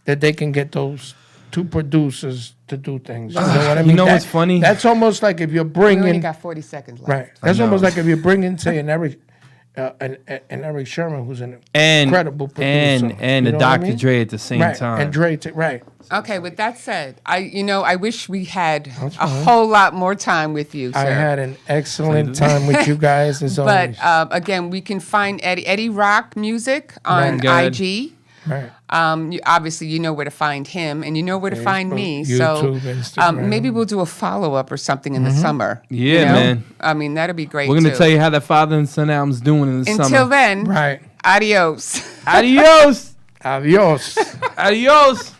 that they can get those two producers to do things. You know what I mean? You know what's funny? That's almost like if you're We only bringing got 40 seconds left. right. That's know. almost like if you're bringing, say, an Eric Sherman, who's an and incredible producer, and you the know what I Dr. mean? Dre at the same right. time. And Dre, right? Okay, with that said, I wish we had a fine. whole lot more time with you, sir. I had an excellent time with you guys as But always. again, we can find Eddie Rock Music on Right. Go ahead. IG. Right. Obviously, you know where to find him, and you know where to find me. YouTube, So Instagram. maybe we'll do a follow-up or something in the summer. Yeah, you know? man. I mean, that'd be great. We're gonna too. tell you how the Father and Son album's doing in the Until summer. then, Right. adios. Adios. Adios. Adios.